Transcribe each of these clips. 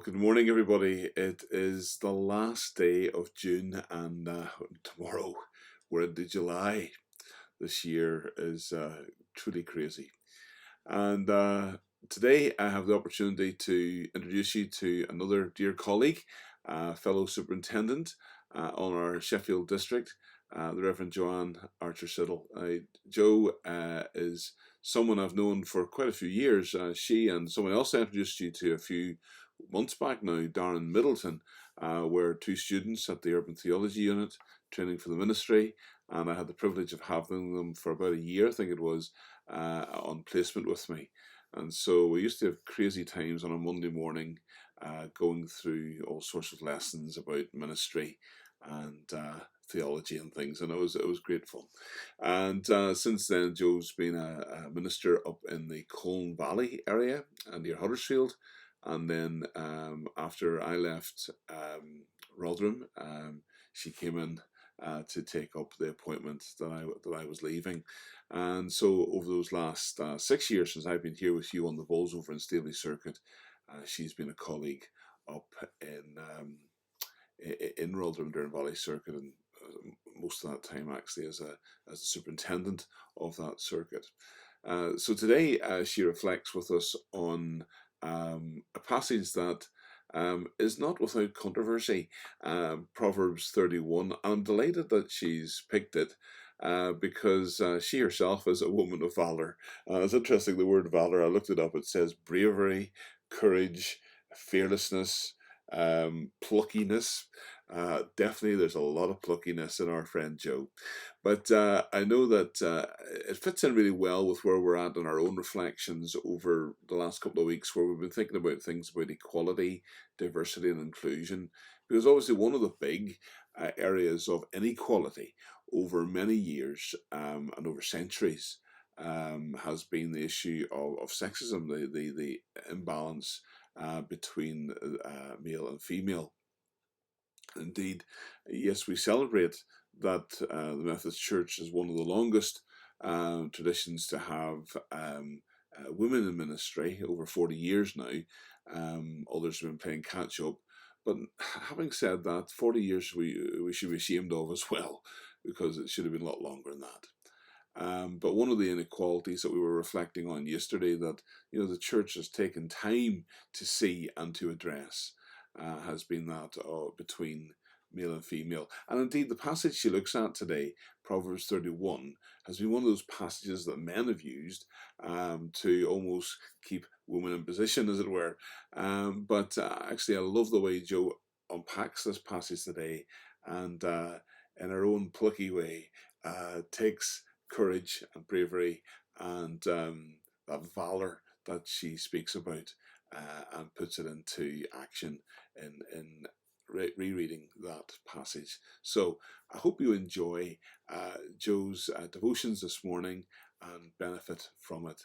Good morning, everybody. It is the last day of June, and tomorrow we're into July. This year is truly crazy. And today I have the opportunity to introduce you to another dear colleague, fellow superintendent on our Sheffield district, the Reverend Joanne Siddall. Jo is someone I've known for quite a few years. She and someone else I introduced you to a few months back now, Darren Middleton, were two students at the Urban Theology Unit training for the ministry, and I had the privilege of having them for about a year, I think it was, on placement with me. And so we used to have crazy times on a Monday morning going through all sorts of lessons about ministry and theology and things, and it was great fun. And since then, Joe's been a minister up in the Colne Valley area and near Huddersfield. And then after I left Rotherham, she came in to take up the appointment that I was leaving. And so over those last 6 years since I've been here with you on the Bolsover and Staveley circuit, she's been a colleague up in Rotherham Down Valley circuit, and most of that time actually as a superintendent of that circuit. So today she reflects with us on a passage that is not without controversy, Proverbs 31. And I'm delighted that she's picked it because she herself is a woman of valor. It's interesting, the word valor, I looked it up, it says bravery, courage, fearlessness, pluckiness. Definitely there's a lot of pluckiness in our friend Joe. But I know that it fits in really well with where we're at in our own reflections over the last couple of weeks, where we've been thinking about things about equality, diversity and inclusion, because obviously one of the big areas of inequality over many years and over centuries has been the issue of sexism, the imbalance between male and female. Indeed, yes, we celebrate that the Methodist Church is one of the longest traditions to have women in ministry, over 40 years now. Others have been playing catch up. But having said that, 40 years we should be ashamed of as well, because it should have been a lot longer than that. But one of the inequalities that we were reflecting on yesterday, that the church has taken time to see and to address, has been that between male and female. And indeed, the passage she looks at today, Proverbs 31, has been one of those passages that men have used to almost keep women in position, as it were. But actually, I love the way Joe unpacks this passage today, and in her own plucky way, takes courage and bravery and that valor that she speaks about, and puts it into action in rereading that passage. So I hope you enjoy Joe's devotions this morning and benefit from it.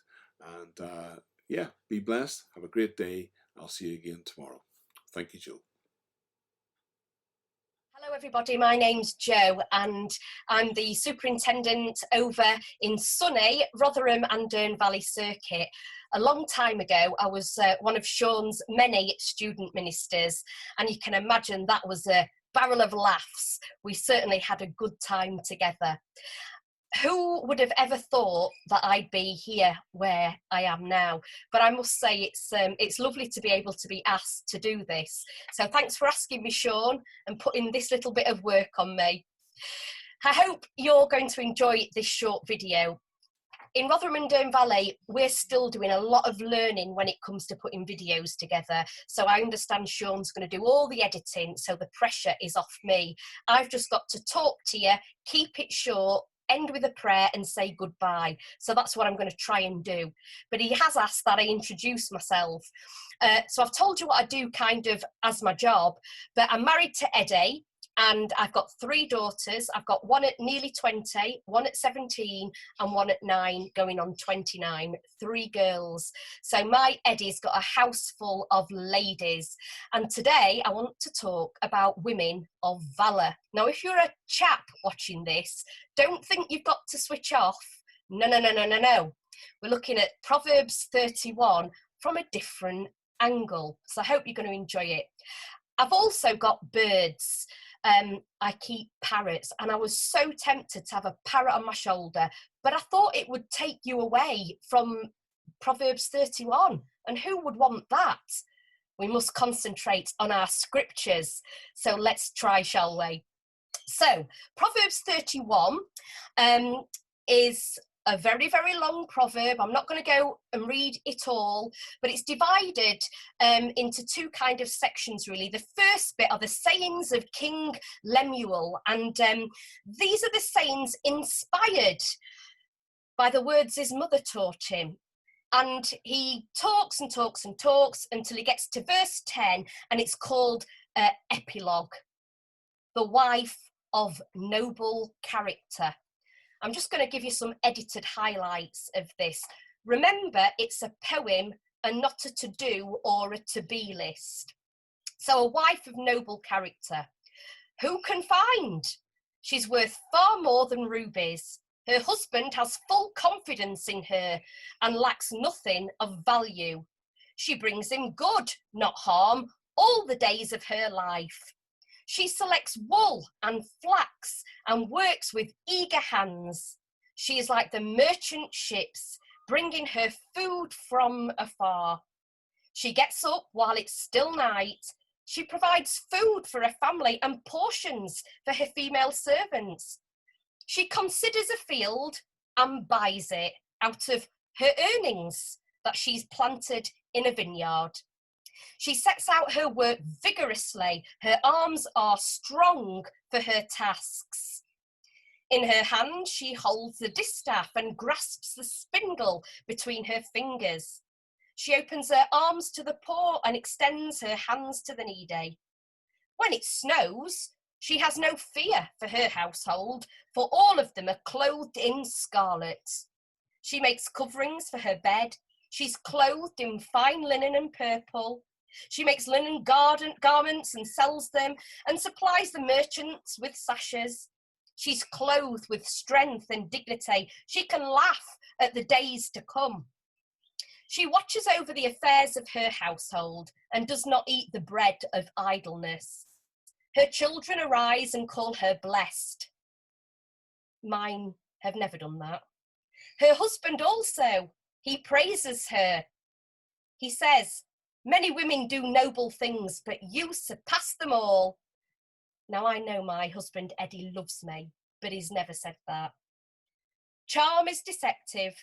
And yeah, be blessed. Have a great day. I'll see you again tomorrow. Thank you, Joe. Hello everybody, my name's Jo and I'm the superintendent over in sunny Rotherham and Down Valley circuit. A long time ago I was one of Sean's many student ministers, and you can imagine that was a barrel of laughs. We certainly had a good time together. Who would have ever thought that I'd be here where I am now? But I must say it's lovely to be able to be asked to do this. So thanks for asking me, Sean, and putting this little bit of work on me. I hope you're going to enjoy this short video. In Rotherham and Down Valley, we're still doing a lot of learning when it comes to putting videos together. So I understand Sean's going to do all the editing, so the pressure is off me. I've just got to talk to you, keep it short, end with a prayer and say goodbye. So that's what I'm going to try and do. But he has asked that I introduce myself. So I've told you what I do kind of as my job, but I'm married to Eddie and I've got 3 daughters. I've got one at nearly 20, one at 17 and one at 9 going on 29, 3 girls. So my Eddie's got a house full of ladies. And today I want to talk about women of valour. Now, if you're a chap watching this, don't think you've got to switch off. No. We're looking at Proverbs 31 from a different angle. So I hope you're going to enjoy it. I've also got birds. I keep parrots, and I was so tempted to have a parrot on my shoulder, but I thought it would take you away from Proverbs 31, and who would want that? We must concentrate on our scriptures. So let's try, shall we? So Proverbs 31 is a very, very long proverb. I'm not going to go and read it all, but it's divided into two kind of sections, really. The first bit are the sayings of King Lemuel, and these are the sayings inspired by the words his mother taught him. And he talks and talks and talks until he gets to verse 10, and it's called Epilogue, the wife of noble character. I'm just going to give you some edited highlights of this. Remember, it's a poem and not a to-do or a to-be list. So a wife of noble character. Who can find? She's worth far more than rubies. Her husband has full confidence in her and lacks nothing of value. She brings him good, not harm, all the days of her life. She selects wool and flax and works with eager hands. She is like the merchant ships, bringing her food from afar. She gets up while it's still night. She provides food for her family and portions for her female servants. She considers a field and buys it out of her earnings that she's planted in a vineyard. She sets out her work vigorously. Her arms are strong for her tasks. In her hand, she holds the distaff and grasps the spindle between her fingers. She opens her arms to the poor and extends her hands to the needy. When it snows, she has no fear for her household, for all of them are clothed in scarlet. She makes coverings for her bed. She's clothed in fine linen and purple. She makes linen garments and sells them and supplies the merchants with sashes. She's clothed with strength and dignity. She can laugh at the days to come. She watches over the affairs of her household and does not eat the bread of idleness. Her children arise and call her blessed. Mine have never done that. Her husband also, he praises her. He says, many women do noble things, but you surpass them all. Now I know my husband Eddie loves me, but he's never said that. Charm is deceptive,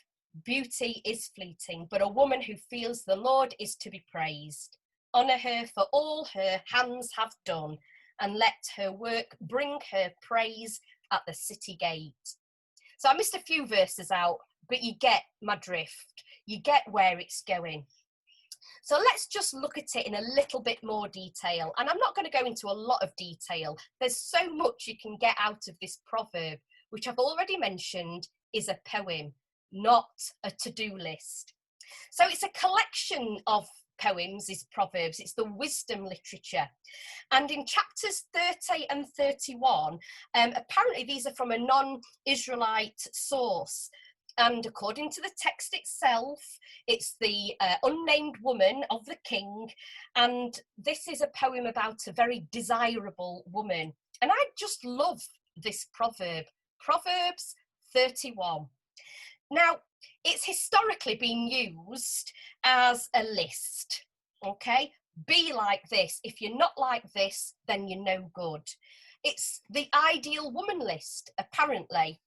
beauty is fleeting, but a woman who feels the Lord is to be praised. Honour her for all her hands have done, and let her work bring her praise at the city gate. So I missed a few verses out, but you get my drift. You get where it's going. So let's just look at it in a little bit more detail. And I'm not going to go into a lot of detail. There's so much you can get out of this proverb, which I've already mentioned is a poem, not a to-do list. So it's a collection of poems, is Proverbs. It's the wisdom literature. And in chapters 30 and 31, apparently these are from a non-Israelite source. And according to the text itself, it's the unnamed woman of the king. And this is a poem about a very desirable woman. And I just love this proverb, Proverbs 31. Now, it's historically been used as a list, okay? Be like this. If you're not like this, then you're no good. It's the ideal woman list, apparently,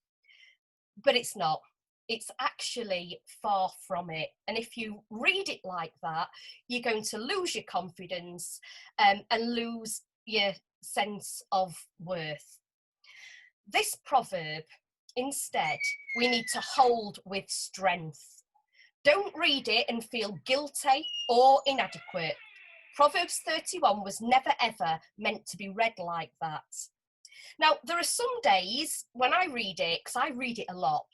but it's not. It's actually far from it. And if you read it like that, you're going to lose your confidence and lose your sense of worth. This proverb, instead, we need to hold with strength. Don't read it and feel guilty or inadequate. Proverbs 31 was never ever meant to be read like that. Now, there are some days when I read it, because I read it a lot,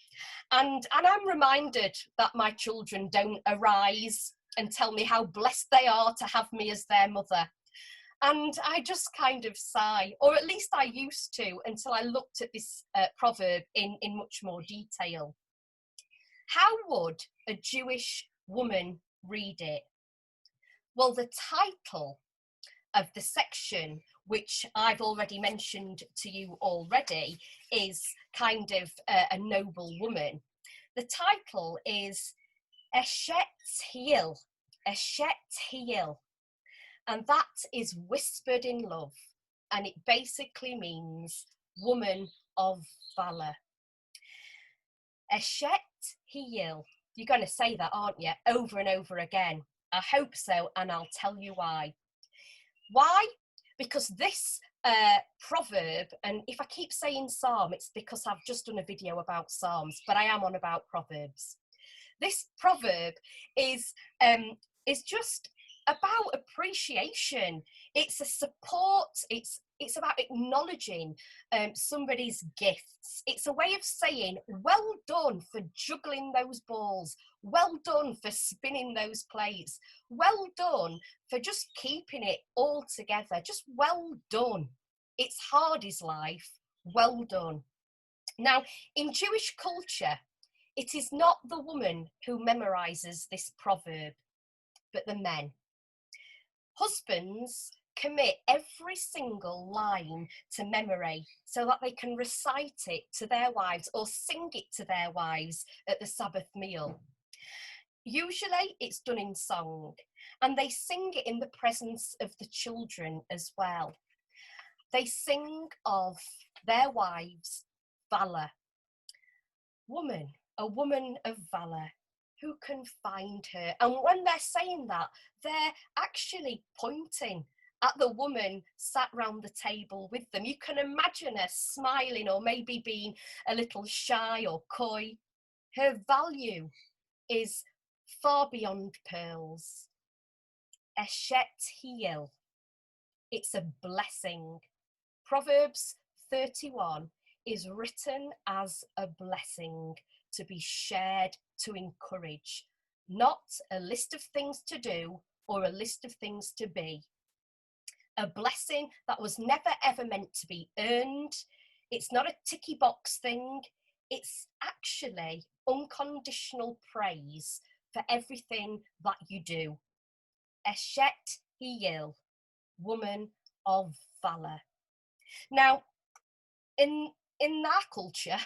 and I'm reminded that my children don't arise and tell me how blessed they are to have me as their mother. And I just kind of sigh, or at least I used to, until I looked at this proverb in much more detail. How would a Jewish woman read it? Well, the title of the section, which I've already mentioned to you already, is kind of a noble woman. The title is Eshet Hiel, Eshet Hiel, and that is whispered in love, and it basically means woman of valour. Eshet Hiel. You're going to say that, aren't you? Over and over again. I hope so, and I'll tell you why. Why? Because this proverb, and if I keep saying psalm, it's because I've just done a video about psalms, but I am on about proverbs. This proverb is just about appreciation. It's a support. It's about acknowledging somebody's gifts. It's a way of saying, well done for juggling those balls. Well done for spinning those plates. Well done for just keeping it all together. Just well done. It's hard, is life. Well done. Now, in Jewish culture, it is not the woman who memorises this proverb, but the men. Husbands commit every single line to memory so that they can recite it to their wives or sing it to their wives at the Sabbath meal. Usually it's done in song, and they sing it in the presence of the children as well. They sing of their wives' valour. Woman, a woman of valour. Who can find her? And when they're saying that, they're actually pointing at the woman sat round the table with them. You can imagine her smiling or maybe being a little shy or coy. Her value is far beyond pearls. Eshet Hiel. It's a blessing. Proverbs 31 is written as a blessing to be shared, to encourage, not a list of things to do or a list of things to be. A blessing that was never ever meant to be earned. It's not a ticky box thing. It's actually unconditional praise for everything that you do. Eshet Hiel, woman of valour. Now, in our culture,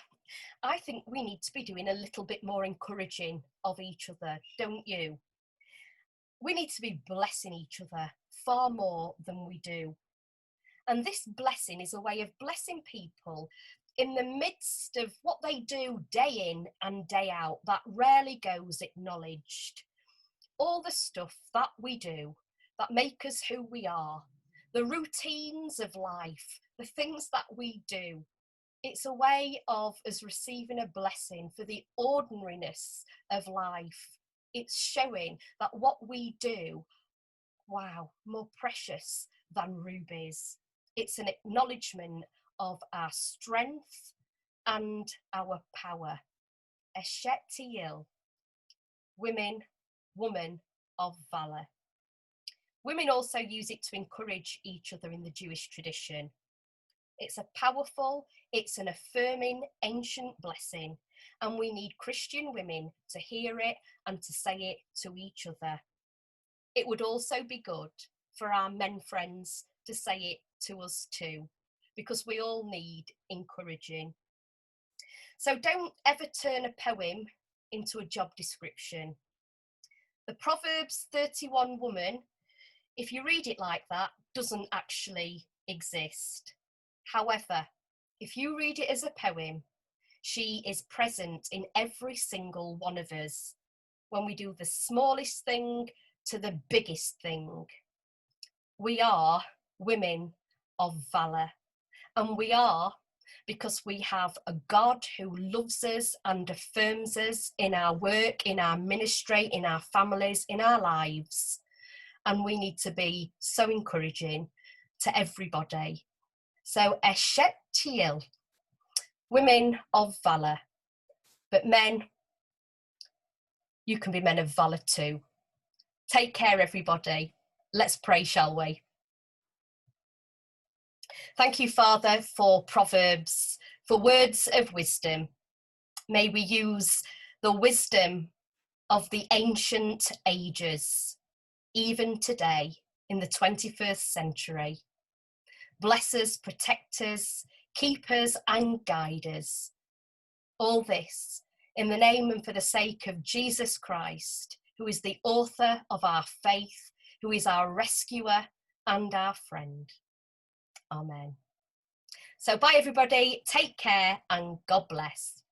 I think we need to be doing a little bit more encouraging of each other, don't you? We need to be blessing each other far more than we do. And this blessing is a way of blessing people in the midst of what they do day in and day out that rarely goes acknowledged. All the stuff that we do that make us who we are, the routines of life, the things that we do, it's a way of us receiving a blessing for the ordinariness of life. It's showing that what we do, wow, more precious than rubies. It's an acknowledgement of our strength and our power. Eshet Hiel, woman of valour. Women also use it to encourage each other in the Jewish tradition. It's a powerful, it's an affirming, ancient blessing, and we need Christian women to hear it and to say it to each other. It would also be good for our men friends to say it to us too, because we all need encouraging. So don't ever turn a poem into a job description. The Proverbs 31 woman, if you read it like that, doesn't actually exist. However, if you read it as a poem, she is present in every single one of us when we do the smallest thing to the biggest thing. We are women of valour, and we are because we have a God who loves us and affirms us in our work, in our ministry, in our families, in our lives. And we need to be so encouraging to everybody. So Eshet Hiel, women of valour. But men, you can be men of valour too. Take care, everybody. Let's pray, shall we? Thank you, Father, for Proverbs, for words of wisdom. May we use the wisdom of the ancient ages even today in the 21st century. Bless us, protect us, keep us and guide us. All this in the name and for the sake of Jesus Christ, who is the author of our faith, who is our rescuer and our friend. Amen. So bye everybody, take care and God bless.